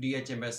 DHMS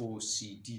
OCD,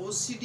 OCD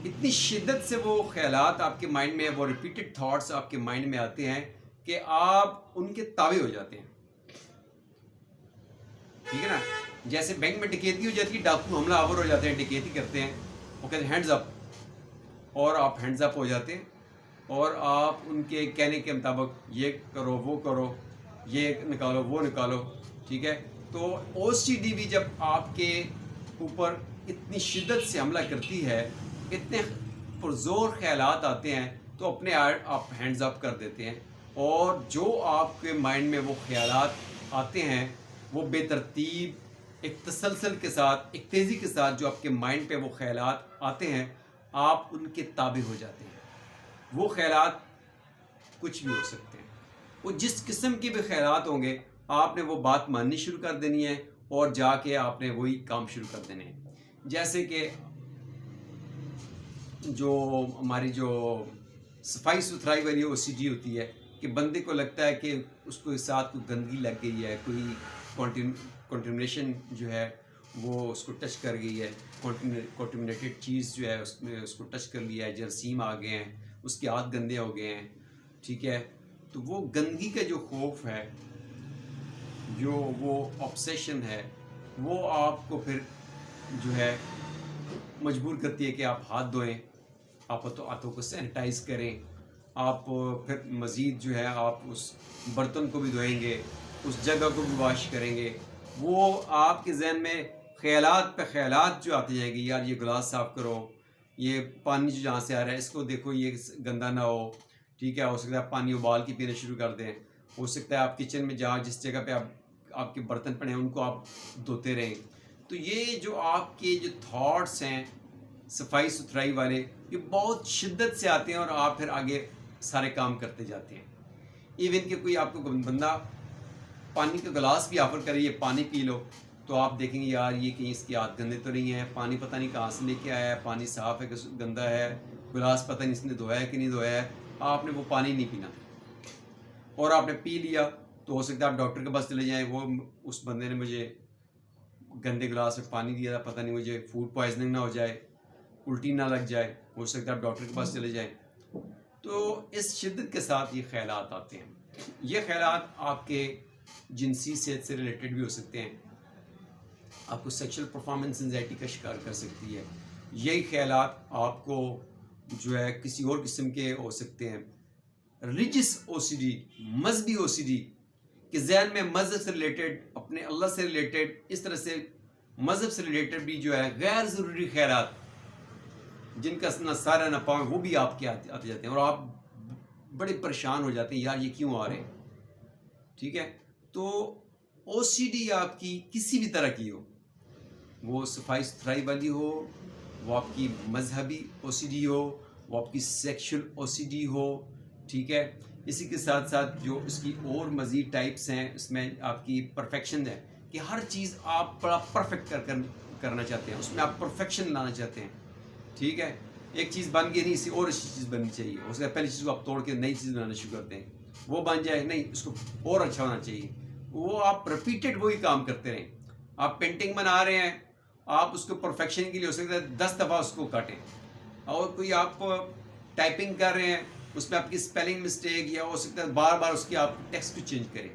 اتنی شدت سے وہ خیالات آپ کے مائنڈ میں، وہ ریپیٹڈ تھاٹس آپ کے مائنڈ میں آتے ہیں کہ آپ ان کے تابع ہو جاتے ہیں. ٹھیک ہے نا. جیسے بینک میں ڈکیتی ہو جاتی ہے، ڈاکو حملہ آور ہو جاتے ہیں، ڈکیتی کرتے ہیں، وہ کہتے ہیں ہینڈز اپ، اور آپ ہینڈز اپ ہو جاتے ہیں، اور آپ ان کے کہنے کے مطابق یہ کرو، وہ کرو، یہ نکالو، وہ نکالو. ٹھیک ہے. تو او سی ڈی بھی جب آپ کے اوپر اتنی شدت سے حملہ کرتی ہے، اتنے پرزور خیالات آتے ہیں، تو اپنے آپ ہینڈز اپ کر دیتے ہیں، اور جو آپ کے مائنڈ میں وہ خیالات آتے ہیں وہ بے ترتیب ایک تسلسل کے ساتھ، ایک تیزی کے ساتھ جو آپ کے مائنڈ پہ وہ خیالات آتے ہیں، آپ ان کے تابع ہو جاتے ہیں. وہ خیالات کچھ بھی ہو سکتے ہیں، وہ جس قسم کے بھی خیالات ہوں گے، آپ نے وہ بات ماننی شروع کر دینی ہے، اور جا کے آپ نے وہی کام شروع کر دینے ہیں. جیسے کہ جو ہماری جو صفائی ستھرائی والی او سی ڈی ہوتی ہے، کہ بندے کو لگتا ہے کہ اس کو ساتھ کوئی گندگی لگ گئی ہے، کوئی کنٹمنیشن جو ہے وہ اس کو ٹچ کر گئی ہے، کنٹمنیٹڈ چیز جو ہے اس میں اس کو ٹچ کر لیا ہے، جراثیم آ گئے ہیں، اس کے ہاتھ گندے ہو گئے ہیں. ٹھیک ہے. تو وہ گندگی کا جو خوف ہے، جو وہ آبسیشن ہے، وہ آپ کو پھر جو ہے مجبور کرتی ہے کہ آپ ہاتھ دھوئیں، آپ ہاتھوں کو سینیٹائز کریں، آپ پھر مزید جو ہے آپ اس برتن کو بھی دھوئیں گے، اس جگہ کو بھی واش کریں گے. وہ آپ کے ذہن میں خیالات پہ خیالات جو آتے جائیں گے، یار یہ گلاس صاف کرو، یہ پانی جو جہاں سے آ رہا ہے اس کو دیکھو یہ گندا نہ ہو. ٹھیک ہے. ہو سکتا ہے آپ پانی ابال کے پینا شروع کر دیں، ہو سکتا ہے آپ کچن میں جہاں جس جگہ پہ آپ کے برتن پڑے ہیں ان کو آپ دھوتے رہیں. تو یہ جو آپ کے جو تھاٹس ہیں صفائی ستھرائی والے، یہ بہت شدت سے آتے ہیں، اور آپ پھر آگے سارے کام کرتے جاتے ہیں. ایون کہ کوئی آپ کو بندہ پانی کا گلاس بھی آفر کرے، یہ پانی پی لو، تو آپ دیکھیں گے یار یہ کہیں اس کی ہاتھ گندے تو نہیں ہے، پانی پتہ نہیں کہاں سے لے کے آیا ہے، پانی صاف ہے کہ گندا ہے، گلاس پتہ نہیں اس نے دھویا ہے کہ نہیں دھویا ہے. آپ نے وہ پانی نہیں پینا، اور آپ نے پی لیا تو ہو سکتا ہے آپ ڈاکٹر کے پاس چلے جائیں، وہ اس بندے نے مجھے گندے گلاس میں پانی دیا تھا، پتہ نہیں مجھے فوڈ پوائزننگ نہ ہو جائے، الٹی نہ لگ جائے، ہو سکتا ہے آپ ڈاکٹر کے پاس چلے جائیں. تو اس شدت کے ساتھ یہ خیالات آتے ہیں. یہ خیالات آپ کے جنسی صحت سے ریلیٹڈ بھی ہو سکتے ہیں، آپ کو سیکشل پرفارمنس انزائٹی کا شکار کر سکتی ہے. یہی خیالات آپ کو جو ہے کسی اور قسم کے ہو سکتے ہیں. ریلیجس او سی ڈی، مذہبی او سی ڈی، کہ ذہن میں مذہب سے ریلیٹڈ، اپنے اللہ سے ریلیٹڈ، اس طرح سے مذہب سے ریلیٹڈ بھی جو ہے غیر ضروری خیالات جن کا نہ سارا نہ پاؤں وہ بھی آپ کے آتے جاتے ہیں، اور آپ بڑے پریشان ہو جاتے ہیں یار یہ کیوں آ رہے ہیں. ٹھیک ہے. تو او سی ڈی آپ کی کسی بھی طرح کی ہو، وہ صفائی ستھرائی والی ہو، وہ آپ کی مذہبی او سی ڈی ہو، وہ آپ کی سیکشل او سی ڈی ہو. ٹھیک ہے. اسی کے ساتھ ساتھ جو اس کی اور مزید ٹائپس ہیں، اس میں آپ کی پرفیکشن ہے، کہ ہر چیز آپ بڑا پرفیکٹ کرنا چاہتے ہیں، اس میں آپ پرفیکشن لانا چاہتے ہیں. ٹھیک ہے. ایک چیز بن گئی نہیں، اسی اور اچھی چیز بننی چاہیے. اس کا پہلی چیز کو آپ توڑ کے نئی چیز بنانا شروع کرتے ہیں، وہ بن جائے نہیں اس کو اور اچھا ہونا چاہیے. وہ آپ ریپیٹڈ وہی کام کرتے رہیں. آپ پینٹنگ بنا رہے ہیں، آپ اس کو پرفیکشن کے لیے ہو سکتا ہے 10 دفعہ اس کو کاٹیں. اور کوئی آپ ٹائپنگ کر رہے ہیں، اس میں آپ کی سپیلنگ مسٹیک، یا ہو سکتا ہے بار بار اس کی آپ ٹیکسٹ کو چینج کریں.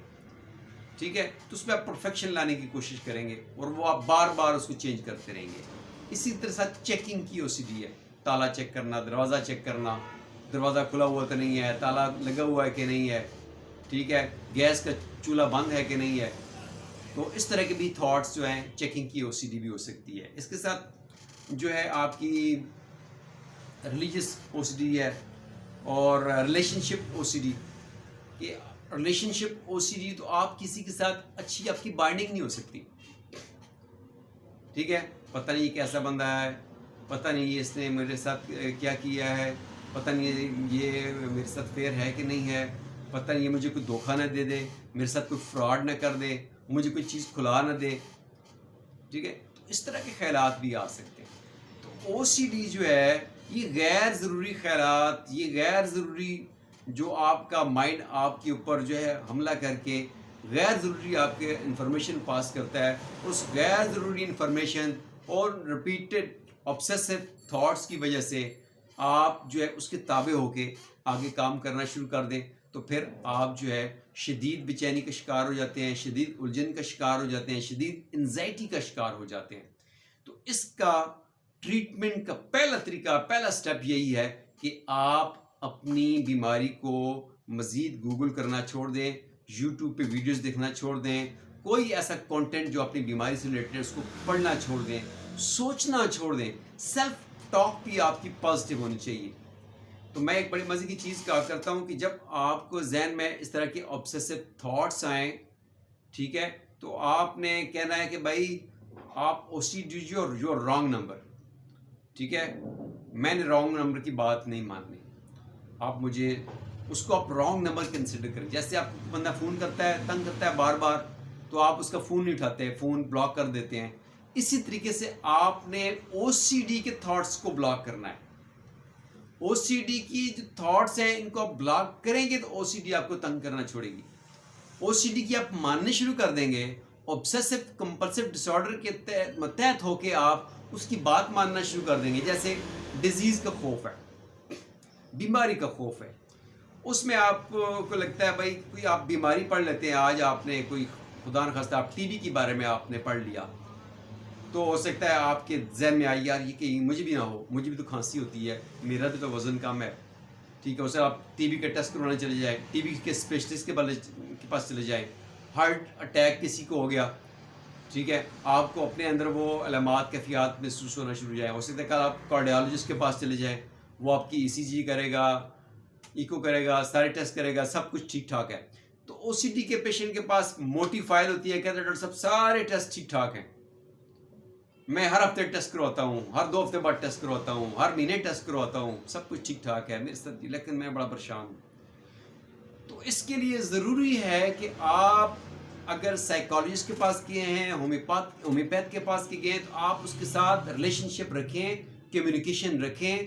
ٹھیک ہے. تو اس میں آپ پرفیکشن لانے کی کوشش کریں گے، اور وہ آپ بار بار اس کو چینج کرتے رہیں گے. اسی طرح ساتھ چیکنگ کی او سی ڈی ہے، تالا چیک کرنا، دروازہ چیک کرنا، دروازہ کھلا ہوا تو نہیں ہے، تالا لگا ہوا ہے کہ نہیں ہے. ٹھیک ہے. گیس کا چولہا بند ہے کہ نہیں ہے. تو اس طرح کے بھی تھاٹس جو ہیں چیکنگ کی او سی ڈی بھی ہو سکتی ہے. اس کے ساتھ جو ہے آپ کی ریلیجس او سی ڈی ہے، اور ریلیشن شپ او سی ڈی. کہ ریلیشن شپ او سی ڈی تو آپ کسی کے ساتھ اچھی آپ کی بائنڈنگ نہیں ہو سکتی. ٹھیک ہے. پتہ نہیں یہ کیسا بندہ ہے، پتہ نہیں اس نے میرے ساتھ کیا کیا ہے، پتہ نہیں یہ میرے ساتھ فیئر ہے کہ نہیں ہے، پتہ نہیں یہ مجھے کوئی دھوکہ نہ دے دے، میرے ساتھ کوئی فراڈ نہ کر دے، مجھے کوئی چیز کھلا نہ دے. ٹھیک ہے. تو اس طرح کے خیالات بھی آ سکتے ہیں. تو او سی ڈی جو ہے یہ غیر ضروری خیالات، یہ غیر ضروری جو آپ کا مائنڈ آپ کے اوپر جو ہے حملہ کر کے غیر ضروری آپ کے انفارمیشن پاس کرتا ہے. اس غیر ضروری انفارمیشن اور ریپیٹڈ آبسیسو تھاٹس کی وجہ سے آپ جو ہے اس کے تابع ہو کے آگے کام کرنا شروع کر دیں تو پھر آپ جو ہے شدید بے چینی کا شکار ہو جاتے ہیں، شدید الجھن کا شکار ہو جاتے ہیں، شدید انزائٹی کا شکار ہو جاتے ہیں۔ تو اس کا ٹریٹمنٹ کا پہلا طریقہ، پہلا سٹیپ یہی ہے کہ آپ اپنی بیماری کو مزید گوگل کرنا چھوڑ دیں، یوٹیوب پہ ویڈیوز دیکھنا چھوڑ دیں، کوئی ایسا کانٹینٹ جو اپنی بیماری سے ریلیٹڈ ہے اس کو پڑھنا چھوڑ دیں، سوچنا چھوڑ دیں، سیلف ٹاک بھی آپ کی پازیٹیو ہونی چاہیے۔ تو میں ایک بڑی مزے کی چیز کہا کرتا ہوں کہ جب آپ کو ذہن میں اس طرح کے آبسیسو تھاٹس آئیں، ٹھیک ہے، تو آپ نے کہنا ہے کہ بھائی آپ O C D your wrong number, ٹھیک ہے، میں نے رانگ نمبر کی بات نہیں ماننی، آپ مجھے اس کو آپ رانگ نمبر کنسیڈر کریں۔ جیسے آپ کو بندہ فون کرتا ہے، تنگ کرتا ہے بار بار، تو آپ اس کا فون نہیں اٹھاتے، فون بلاک کر دیتے ہیں۔ اسی طریقے سے آپ نے او سی ڈی کے تھاٹس کو بلاک کرنا ہے۔ او سی ڈی کی جو تھاٹس ہیں ان کو آپ بلاک کریں گے تو او سی ڈی آپ کو تنگ کرنا چھوڑے گی۔ او سی ڈی کی آپ ماننے شروع کر دیں گے، obsessive compulsive disorder کے متحد ہو کے آپ اس کی بات ماننا شروع کر دیں گے۔ جیسے ڈیزیز کا خوف ہے، بیماری کا خوف ہے، اس میں آپ کو لگتا ہے بھائی کوئی آپ بیماری پڑھ لیتے ہیں، آج آپ نے کوئی خدا نخواستہ آپ ٹی بی کے بارے میں آپ نے پڑھ لیا، تو ہو سکتا ہے آپ کے ذہن میں آئی یار یہ کہ مجھے بھی نہ ہو، مجھے بھی تو کھانسی ہوتی ہے، میرا بھی تو وزن کم ہے، ٹھیک ہے، اسے آپ ٹی بی کا ٹیسٹ کروانے چلے جائیں، ٹی بی کے اسپیشلسٹ کے پاس چلے جائیں، ہارٹ اٹیک کسی کو ہو گیا، ٹھیک ہے، آپ کو اپنے اندر وہ علامات کیفیات محسوس ہونا شروع ہو جائیں، ہو سکتا ہے کہ آپ کارڈیالوجسٹ کے پاس چلے جائیں، وہ آپ کی ای سی جی کرے گا، ایکو کرے گا، سارے ٹیسٹ کرے گا، سب کچھ ٹھیک ٹھاک ہے۔ تو او سی ڈی کے پیشنٹ کے پاس موٹی فائل ہوتی ہے، کہتے ہیں ڈاکٹر صاحب سارے ٹیسٹ ٹھیک ٹھاک ہیں، میں ہر ہفتے ٹیسٹ کرواتا ہوں، ہر 2 ہفتے بعد ٹیسٹ کرواتا ہوں، ہر مہینے ٹیسٹ کرواتا ہوں، سب کچھ ٹھیک ٹھاک ہے میرے ساتھ، لیکن میں بڑا پریشان ہوں۔ تو اس کے لیے ضروری ہے کہ آپ اگر سائیکالوجسٹ کے پاس گئے ہیں، ہومیوپیتھ کے پاس گئے ہیں، تو آپ اس کے ساتھ ریلیشن شپ رکھیں، کمیونیکیشن رکھیں،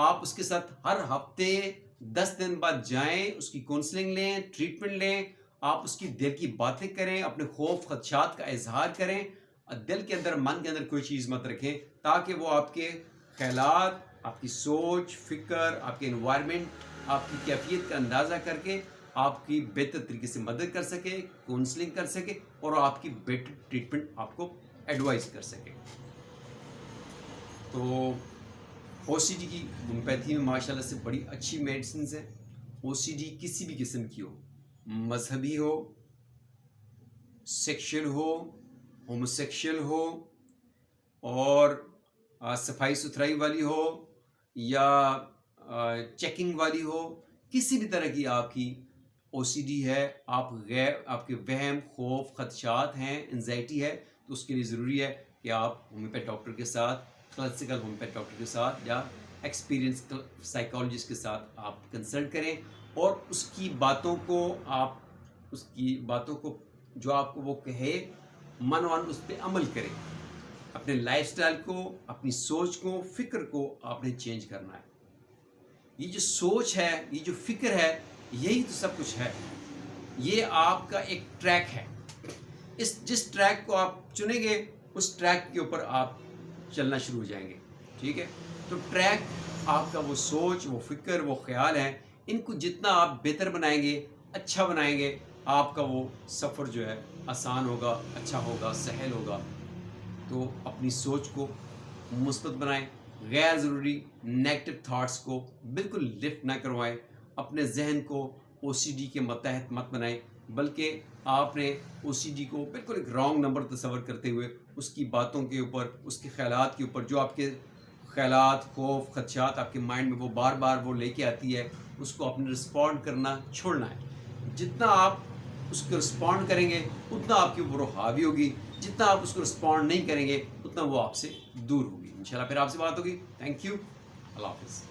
آپ اس کے ساتھ ہر ہفتے 10 دن بعد جائیں، اس کی کونسلنگ لیں، ٹریٹمنٹ لیں، آپ اس کی دل کی باتیں کریں، اپنے خوف خدشات کا اظہار کریں، دل کے اندر، من کے اندر کوئی چیز مت رکھیں، تاکہ وہ آپ کے خیالات، آپ کی سوچ، فکر، آپ کے انوائرمنٹ، آپ کی کیفیت کا اندازہ کر کے آپ کی بہتر طریقے سے مدد کر سکے، کونسلنگ کر سکے، اور آپ کی بیٹر ٹریٹمنٹ آپ کو ایڈوائز کر سکے۔ تو او سی ڈی کی ہومیوپیتھی میں ماشاء اللہ سے بڑی اچھی میڈیسنز ہیں۔ او سی ڈی کسی بھی قسم کی ہو، مذہبی ہو، سیکشل ہو، ہوموسیکشل ہو، اور صفائی ستھرائی والی ہو، یا چیکنگ والی ہو، کسی بھی طرح کی آپ کی او سی ڈی ہے، آپ کے وہم، خوف، خدشات ہیں، انزائٹی ہے، تو اس کے لیے ضروری ہے کہ آپ ہومیوپیتھ ڈاکٹر کے ساتھ، کلاسیکل ہومیوپیتھ ڈاکٹر کے ساتھ، یا ایکسپیرینس سائیکالوجسٹ کے ساتھ آپ کنسلٹ کریں، اور اس کی باتوں کو جو آپ کو وہ کہے من اس پہ عمل کریں، اپنے لائف سٹائل کو، اپنی سوچ کو، فکر کو آپ نے چینج کرنا ہے۔ یہ جو سوچ ہے، یہ جو فکر ہے، یہی تو سب کچھ ہے، یہ آپ کا ایک ٹریک ہے، جس ٹریک کو آپ چنیں گے اس ٹریک کے اوپر آپ چلنا شروع ہو جائیں گے، ٹھیک ہے۔ تو ٹریک آپ کا وہ سوچ، وہ فکر، وہ خیال ہے، ان کو جتنا آپ بہتر بنائیں گے، اچھا بنائیں گے، آپ کا وہ سفر جو ہے آسان ہوگا، اچھا ہوگا، سہل ہوگا۔ تو اپنی سوچ کو مثبت بنائیں، غیر ضروری نیگیٹو تھاٹس کو بالکل لفٹ نہ کروائیں، اپنے ذہن کو او سی ڈی کے متحد مت بنائیں، بلکہ آپ نے او سی ڈی کو بالکل ایک رانگ نمبر تصور کرتے ہوئے اس کی باتوں کے اوپر، اس کے خیالات کے اوپر، جو آپ کے خیالات، خوف، خدشات آپ کے مائنڈ میں وہ بار بار وہ لے کے آتی ہے، اس کو آپ نے رسپونڈ کرنا چھوڑنا ہے۔ جتنا آپ اس کو رسپونڈ کریں گے اتنا آپ کے اوپر وہ حاوی ہوگی، جتنا آپ اس کو رسپونڈ نہیں کریں گے اتنا وہ آپ سے دور ہوگی۔ انشاءاللہ پھر آپ سے بات ہوگی۔ تھینک یو، اللہ حافظ۔